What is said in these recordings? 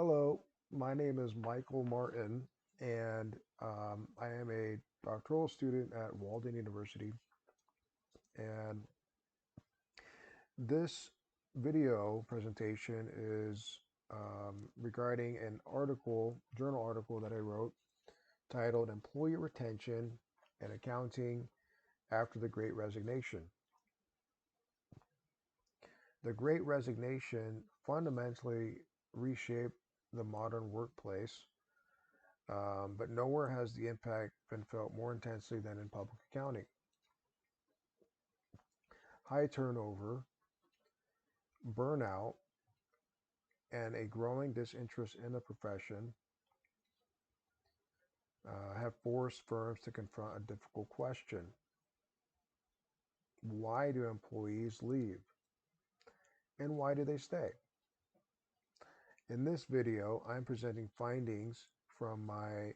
Hello, my name is Michael Martin, and I am a doctoral student at Walden University. And this video presentation is regarding an journal article that I wrote titled Employee Retention and Accounting After the Great Resignation. The Great Resignation fundamentally reshaped the modern workplace, but nowhere has the impact been felt more intensely than in public accounting. High turnover, burnout, and a growing disinterest in the profession have forced firms to confront a difficult question. Why do employees leave? And why do they stay? In this video, I'm presenting findings from my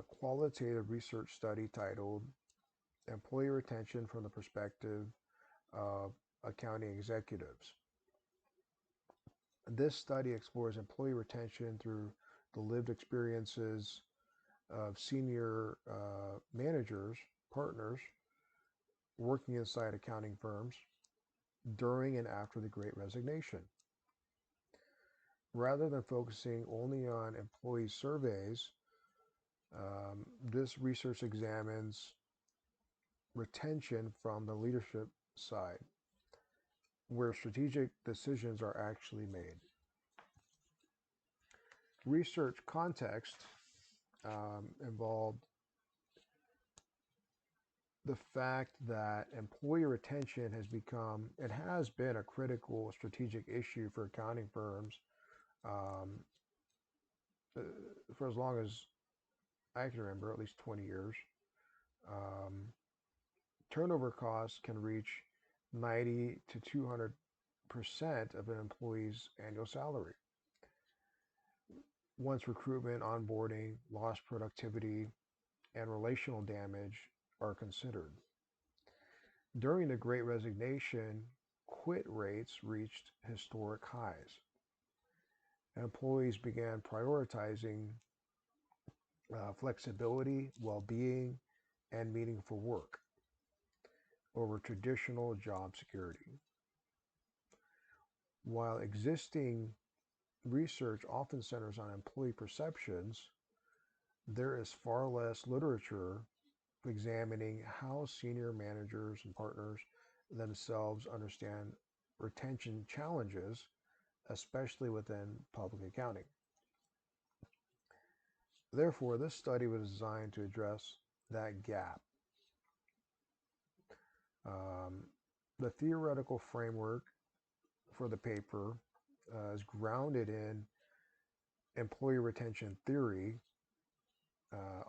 qualitative research study titled Employee Retention from the Perspective of Accounting Executives. This study explores employee retention through the lived experiences of senior managers, partners working inside accounting firms during and after the Great Resignation. Rather than focusing only on employee surveys, this research examines retention from the leadership side, where strategic decisions are actually made. Research context involved the fact that employee retention has been a critical strategic issue for accounting firms um, uh, for as long as I can remember, at least 20 years. Um, Turnover costs can reach 90 to 200% of an employee's annual salary. Once recruitment, onboarding, lost productivity, and relational damage are considered. During the Great Resignation, quit rates reached historic highs. Employees began prioritizing flexibility, well being, and meaningful work over traditional job security. While existing research often centers on employee perceptions, there is far less literature examining how senior managers and partners themselves understand retention challenges, especially within public accounting. Therefore, this study was designed to address that gap. Um, the theoretical framework for the paper is grounded in employee retention theory,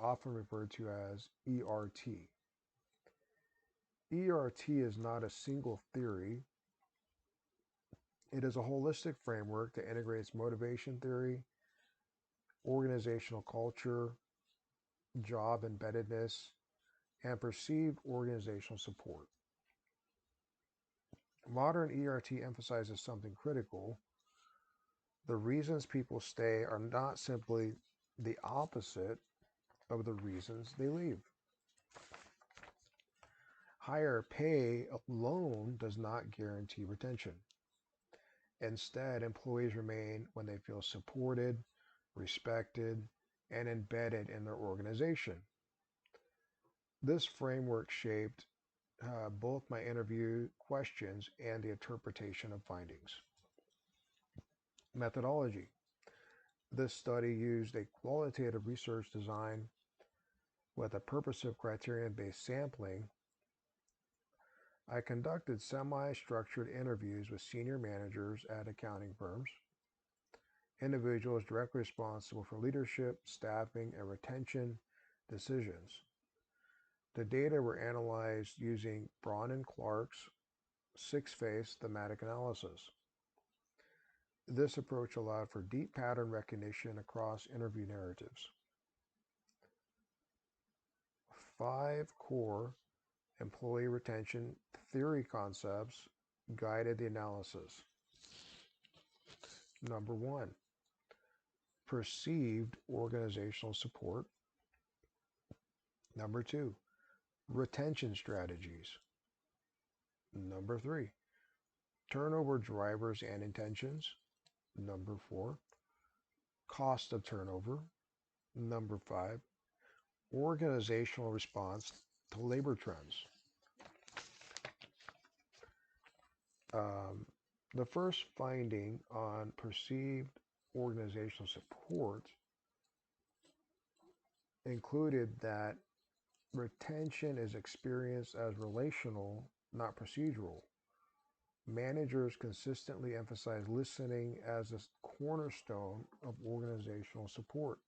often referred to as ERT. ERT is not a single theory, it is a holistic framework that integrates motivation theory, organizational culture, job embeddedness, and perceived organizational support. Modern ERT emphasizes something critical. The reasons people stay are not simply the opposite of the reasons they leave. Higher pay alone does not guarantee retention. Instead, employees remain when they feel supported, respected, and embedded in their organization. This framework shaped both my interview questions and the interpretation of findings. Methodology. This study used a qualitative research design with a purposive criterion-based sampling. I conducted semi-structured interviews with senior managers at accounting firms, individuals directly responsible for leadership, staffing, and retention decisions. The data were analyzed using Braun and Clark's six-phase thematic analysis. This approach allowed for deep pattern recognition across interview narratives. 5 core employee retention theory concepts guided the analysis. Number one, perceived organizational support. Number two, retention strategies. Number three, turnover drivers and intentions. Number four, cost of turnover. Number five, organizational response to labor trends. Um, the first finding on perceived organizational support included that retention is experienced as relational, not procedural. Managers consistently emphasize listening as a cornerstone of organizational support.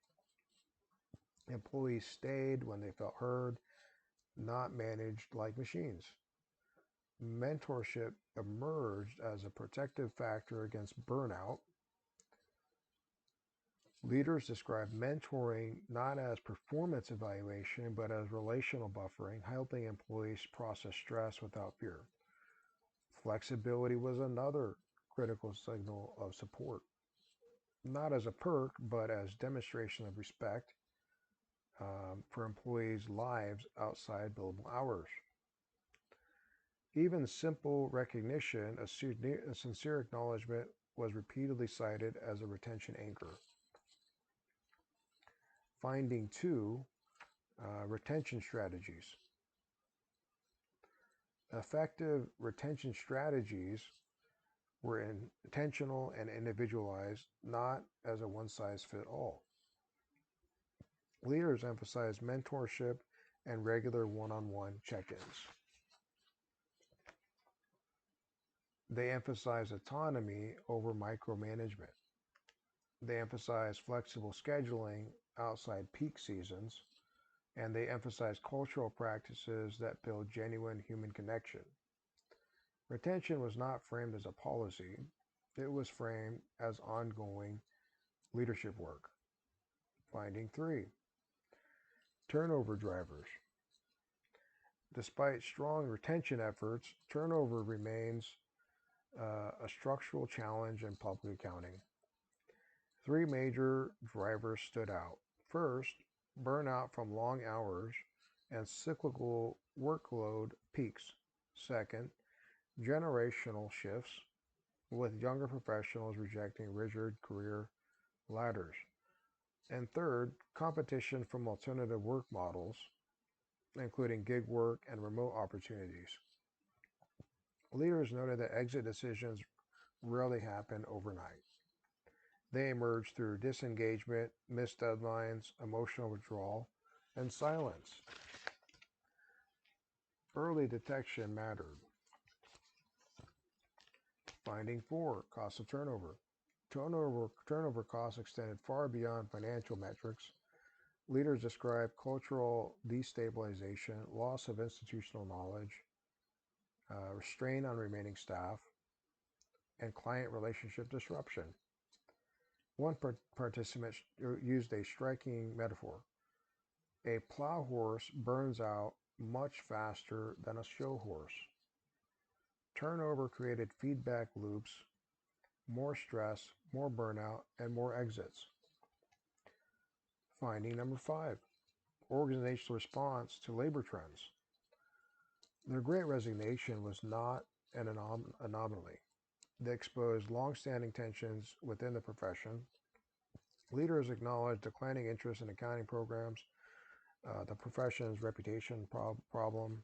Employees stayed when they felt heard, not managed like machines. Mentorship emerged as a protective factor against burnout. Leaders describe mentoring not as performance evaluation, but as relational buffering, helping employees process stress without fear. Flexibility was another critical signal of support, not as a perk, but as demonstration of respect for employees' lives outside billable hours. Even simple recognition, a sincere acknowledgement, was repeatedly cited as a retention anchor. Finding two, retention strategies. Effective retention strategies were intentional and individualized, not as a one size fit all. Leaders emphasize mentorship and regular one on one check ins. They emphasize autonomy over micromanagement. They emphasize flexible scheduling outside peak seasons. And they emphasize cultural practices that build genuine human connection. Retention was not framed as a policy, it was framed as ongoing leadership work. Finding three, turnover drivers. Despite strong retention efforts, turnover remains a structural challenge in public accounting. Three major drivers stood out. First, burnout from long hours and cyclical workload peaks. Second, generational shifts, with younger professionals rejecting rigid career ladders. And third, competition from alternative work models, including gig work and remote opportunities. Leaders noted that exit decisions rarely happen overnight. They emerge through disengagement, missed deadlines, emotional withdrawal, and silence. Early detection mattered. Finding four, cost of turnover. Turnover costs extended far beyond financial metrics. Leaders describe cultural destabilization, loss of institutional knowledge, restraint on remaining staff, and client relationship disruption. One participant used a striking metaphor. A plow horse burns out much faster than a show horse. Turnover created feedback loops, more stress, more burnout, and more exits. Finding number five, organizational response to labor trends. The Great Resignation was not an anomaly. They exposed long-standing tensions within the profession. Leaders acknowledged declining interest in accounting programs, the profession's reputation problem,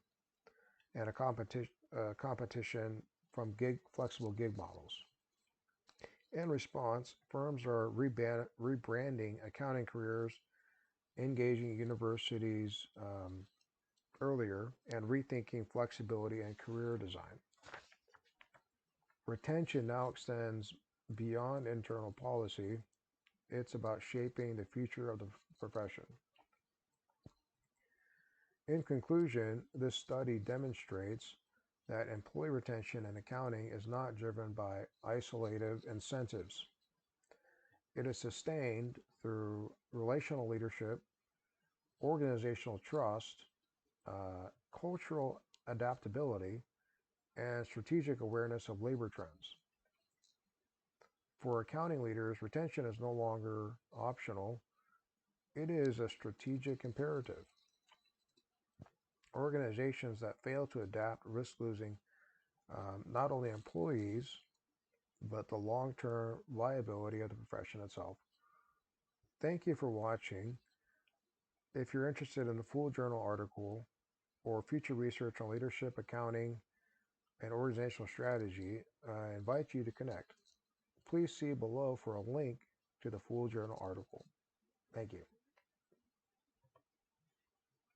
and a competition from flexible gig models. In response, firms are rebranding accounting careers, engaging universities earlier, and rethinking flexibility and career design. Retention now extends beyond internal policy. It's about shaping the future of the profession. In conclusion, this study demonstrates that employee retention in accounting is not driven by isolated incentives. It is sustained through relational leadership, organizational trust, cultural adaptability, and strategic awareness of labor trends. For accounting leaders, retention is no longer optional, it is a strategic imperative. Organizations that fail to adapt risk losing not only employees, but the long term viability of the profession itself. Thank you for watching. If you're interested in the full journal article or future research on leadership, accounting, and organizational strategy, I invite you to connect. Please see below for a link to the full journal article. Thank you.